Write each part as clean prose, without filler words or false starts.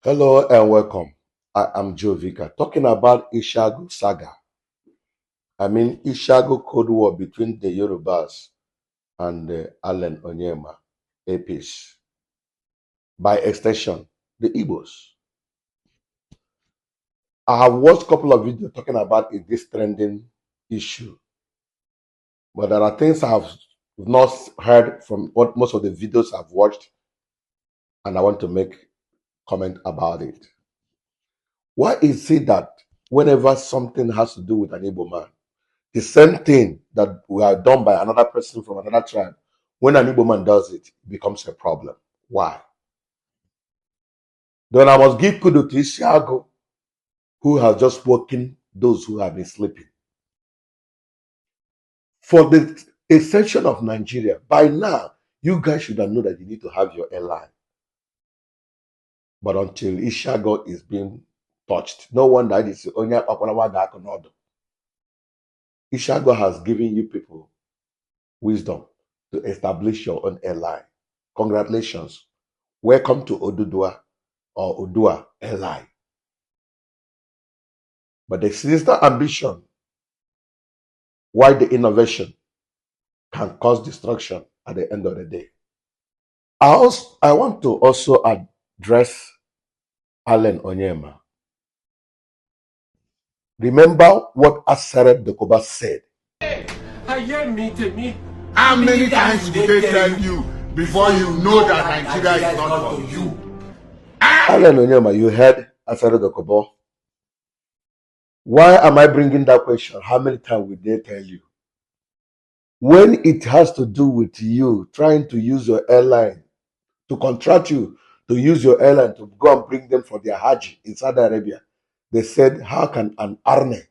Hello and welcome. I am Joe Vika talking about Ishagu saga. Ishagu Code War between the Yorubas and the Allen Onyema APs. By extension, the Igbos. I have watched a couple of videos talking about this trending issue, but there are things I have not heard from what most of the videos I've watched, and I want to make comment about it. Why is it that whenever something has to do with an Igbo man, the same thing that we are done by another person from another tribe, when an Igbo man does it, it becomes a problem? Why? Then I must give kudos to Isiago, who has just woken those who have been sleeping. For the extension of Nigeria, by now, you guys should have known that you need to have your airline. But until Ishago is being touched, no wonder it is only Ishago has given you people wisdom to establish your own airline. Congratulations. Welcome to Oduduwa or Odua airline. But the sinister ambition, why the innovation can cause destruction at the end of the day. I want to also address Allen Onyema. Remember what Aseret Dokoba said. How many times did they tell you before you know that Nigeria is not for you? Allen Onyema, you heard Aseret Dokoba. Why am I bringing that question? How many times will they tell you? When it has to do with you trying to use your airline to contract you to use your airline to go and bring them for their Hajj in Saudi Arabia, they said, how can an arne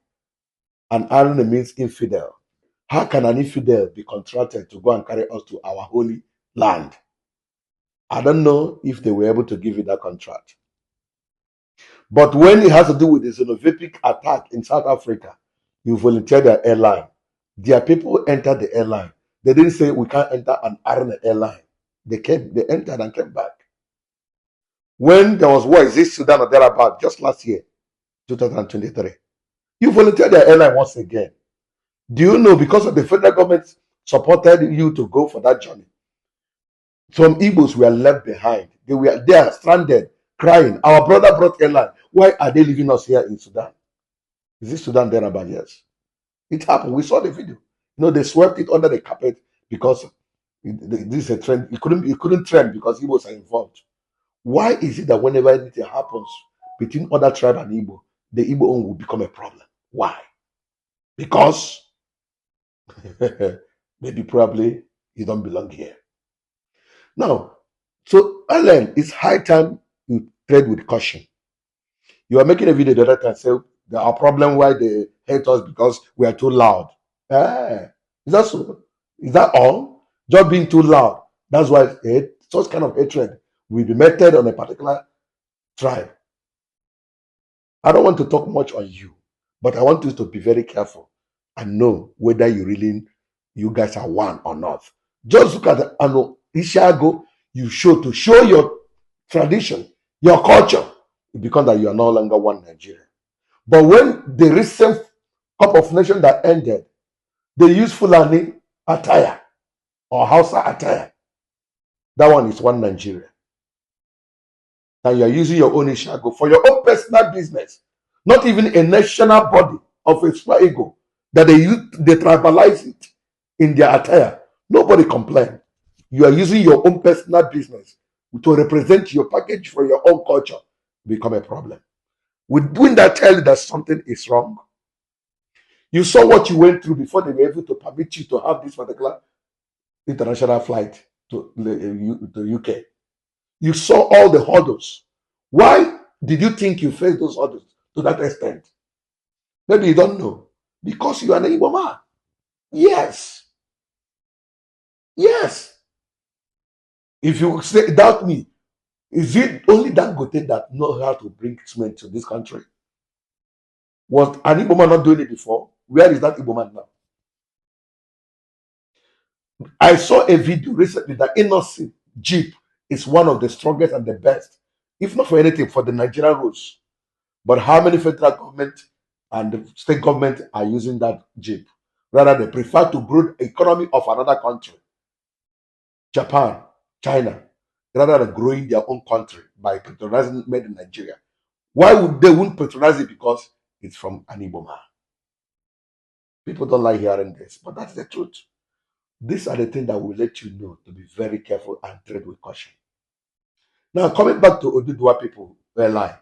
means infidel, how can an infidel be contracted to go and carry us to our holy land? I don't know if they were able to give you that contract. But when it has to do with the xenophobic attack in South Africa, you volunteer their airline. Their people entered the airline. They didn't say we can't enter an Arne airline. They entered and came back. When there was war, is this Sudan or thereabout, just last year, 2023, you volunteered their airline once again. Do you know, because of the federal government supported you to go for that journey, some Igbos were left behind. They were there, stranded, crying. Our brother brought airline. Why are they leaving us here in Sudan? Is this Sudan thereabout? Yes. It happened. We saw the video. They swept it under the carpet because this is a trend. It couldn't trend because Igbos are involved. Why is it that whenever anything happens between other tribe and Igbo, the Igbo own will become a problem? Why? Because maybe probably you don't belong here. Now, so Ellen, it's high time you tread with caution. You are making a video the other time say there are problems why they hate us because we are too loud. Is that so? Is that all? Just being too loud. That's why such kind of hatred will be meted on a particular tribe. I don't want to talk much on you, but I want you to be very careful and know whether you guys are one or not. Just look at the Ishago you show your tradition, your culture. It becomes that you are no longer one Nigeria. But when the recent Cup of Nations that ended, they used Fulani attire or Hausa attire. That one is one Nigeria. Now you are using your own Ishago for your own personal business, not even a national body of a super ego that they tribalize it in their attire. Nobody complain. You are using your own personal business to represent your package for your own culture. Become a problem. Wouldn't that tell you that something is wrong? You saw what you went through before they were able to permit you to have this particular international flight to the UK. You saw all the hurdles. Why did you think you faced those hurdles to that extent? Maybe you don't know. Because you are an Igbo man. Yes. Yes. If you doubt me, is it only Dangote that knows how to bring cement to this country? Was an Igbo man not doing it before? Where is that Igbo man now? I saw a video recently that Innocent Jeep is one of the strongest and the best if not for anything, for the Nigerian roads. But how many federal government and the state government are using that jeep? Rather, they prefer to grow the economy of another country, Japan, China, rather than growing their own country by patronizing made in Nigeria. Why would they wouldn't patronize it? Because it's from an Igbo man. People don't like hearing this, but that's the truth. These are the things that will let you know to be very careful and tread with caution. Now, coming back to Oduduwa people, they lie.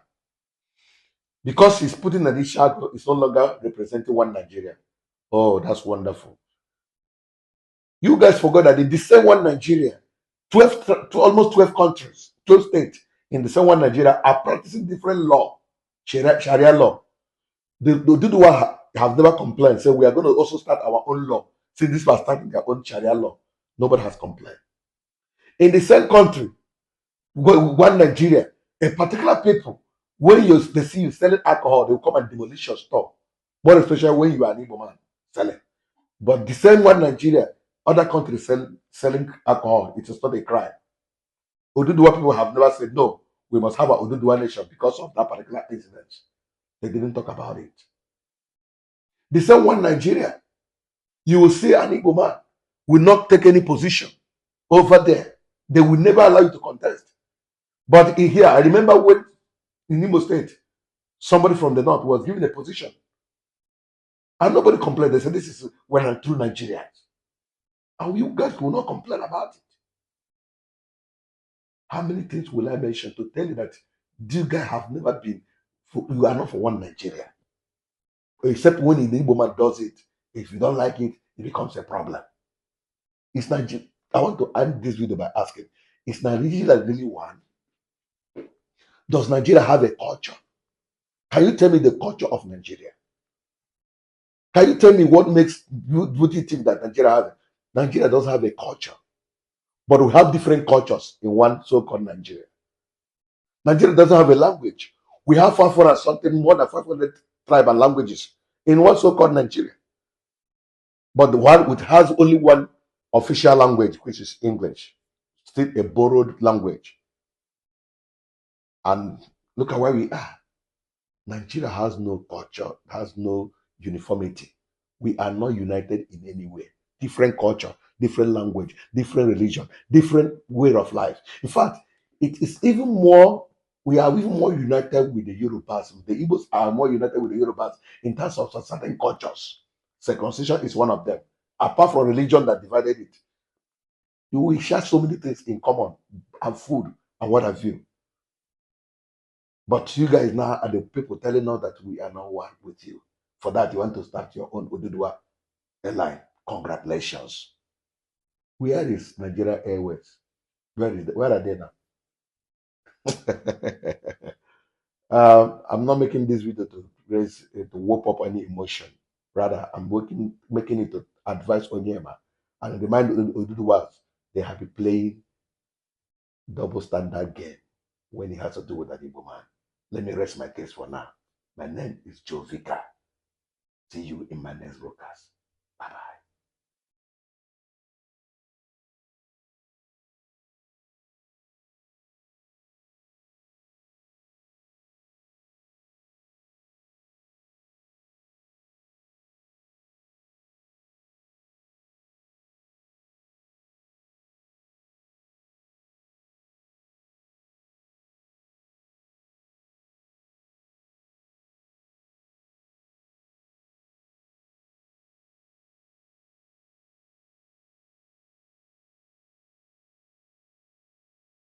Because he's putting an issue, it's no longer representing one Nigeria. Oh, that's wonderful. You guys forgot that in the same one Nigeria, 12, to almost 12 countries, 12 states in the same one Nigeria are practicing different law, Sharia law. The Oduduwa have never complained, say we are going to also start our own law. Since this was starting their own Sharia law, nobody has complained. In the same country, one Nigeria, a particular people, when they see you selling alcohol, they will come and demolish your store. More especially when you are an Igbo man selling. But the same one Nigeria, other countries selling alcohol, it is not a crime. Oduduwa people have never said, no, we must have an Oduduwa nation because of that particular incident. They didn't talk about it. The same one Nigeria, you will see an Igbo man will not take any position over there. They will never allow you to contest. But in here, I remember when in Imo State, somebody from the north was given a position. And nobody complained. They said, this is when I'm through Nigerians. And you guys will not complain about it. How many things will I mention to tell you that you guys have never been, you are not for one Nigeria. Except when the Igbo man does it. If you don't like it, it becomes a problem. It's not. I want to end this video by asking, is Nigeria really one? Does Nigeria have a culture? Can you tell me the culture of Nigeria? Can you tell me what makes what do you think that Nigeria has? Nigeria doesn't have a culture, but we have different cultures in one so-called Nigeria. Nigeria doesn't have a language. We have 500 something, more than 500 tribal languages in one so-called Nigeria. But the one which has only one official language, which is English, still a borrowed language. And look at where we are. Nigeria has no culture, has no uniformity. We are not united in any way. Different culture, different language, different religion, different way of life. In fact, it is even more, we are even more united with the Yorubas. The Igbos are more united with the Yorubas in terms of certain cultures. Circumcision is one of them. Apart from religion that divided it, we share so many things in common, and food and what have you. But you guys now are the people telling us that we are not one with you. For that, you want to start your own Oduduwa airline. Congratulations. Where is Nigeria Airways? Where are they now? I'm not making this video to raise to whoop up any emotion. Rather, I'm making it to advise Onyema and remind Oduduwas they have been playing double standard game when it has to do with an Igbo man. Let me rest my case for now. My name is Joe Vicar. See you in my next broadcast.